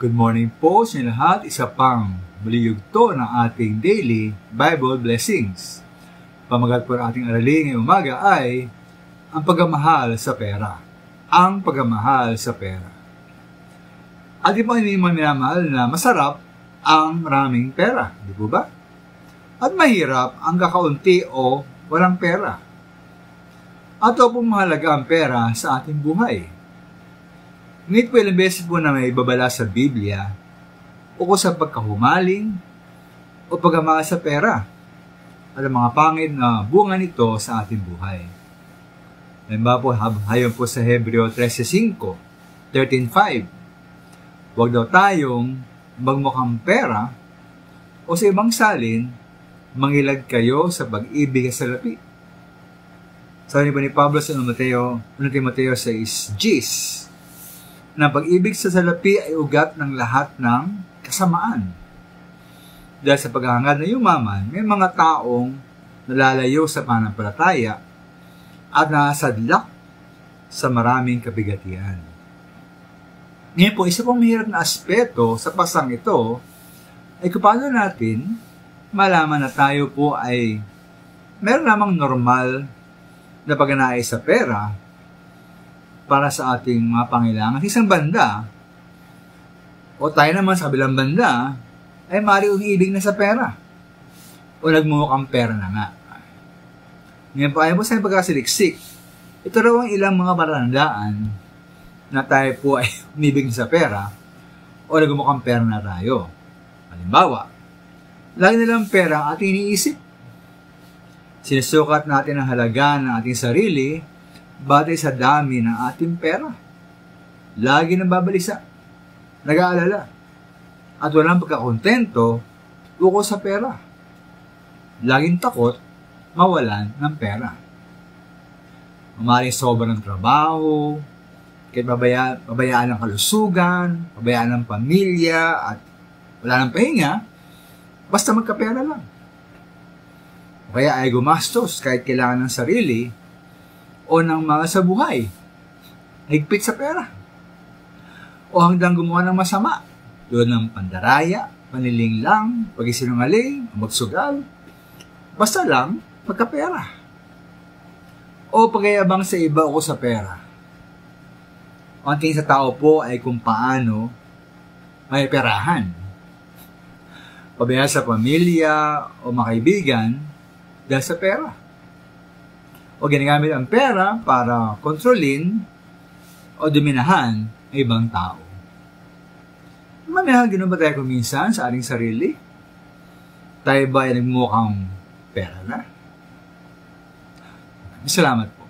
Good morning po sa inyo lahat. Isa pang maliyugto ng ating daily Bible blessings. Pamagat po ng ating aralin ngayong umaga ay ang pagmamahal sa pera. Ang pagmamahal sa pera. At di po hindi mo minamahal na masarap ang maraming pera. Di po ba? At mahirap ang kakaunti o walang pera. At o po mahalaga ang pera sa ating buhay. Ngunit po ilang beses po na may babala sa Biblia o sa pagkahumaling o pagmamahal sa pera at ang mga pangit na bunga nito sa ating buhay. Halimbawa po, hayon po sa Hebreo 13:5, 13:5. Huwag daw tayong magmukhang pera o sa ibang salin, mangilag kayo sa pag-ibig sa salapi. Sabi po ni Pablo sa 1 Timoteo 6:10, na pag-ibig sa salapi ay ugat ng lahat ng kasamaan. Dahil sa paghahangad na yumaman, may mga taong nalalayo sa pananampalataya at nasadlak sa maraming kabigatian. Ngayon po, isa pong mahirap na aspeto sa pasang ito ay kung paano natin malaman na tayo po ay meron namang normal na pag-anais sa pera para sa ating mga pangailangan. Isang banda, o tayo naman sa kabilang banda, ay maaari umiibig na sa pera. O nagmumukhang pera na nga. Ngayon po, ayaw po sa pagkasiliksik. Ito raw ang ilang mga paratandaan na tayo po ay umiibig sa pera o nagmumukhang pera na tayo. Halimbawa, lagi nilang pera ang ating iniisip. Sinusukat natin ang halaga ng ating sarili batay sa dami ng ating pera. Lagi nang babalisa, nag-aalala, at walang pagkakontento ukol sa pera. Laging takot mawalan ng pera. Maaaring sobrang trabaho, kahit pabayaan ng kalusugan, pabayaan ng pamilya, at wala ng pahinga, basta magkapera lang. O kaya ay gumastos kahit kailangan ng sarili o ng mga sa buhay, higpit sa pera, o hanggang gumawa ng masama, tulad ng pandaraya, panlilinglang, pagsisinungaling, magsugal, basta lang pagkapera, o pagayabang sa iba o sa pera. Ang tingin sa tao po ay kung paano may perahan, pabayaan sa pamilya o mga kaibigan dahil sa pera. O ginagamit ang pera para kontrolin o dominahan ang ibang tao. Mamaya, ganoon ba tayo kuminsan sa ating sarili? Tayo ba ay nagmukhang pera na? Salamat po.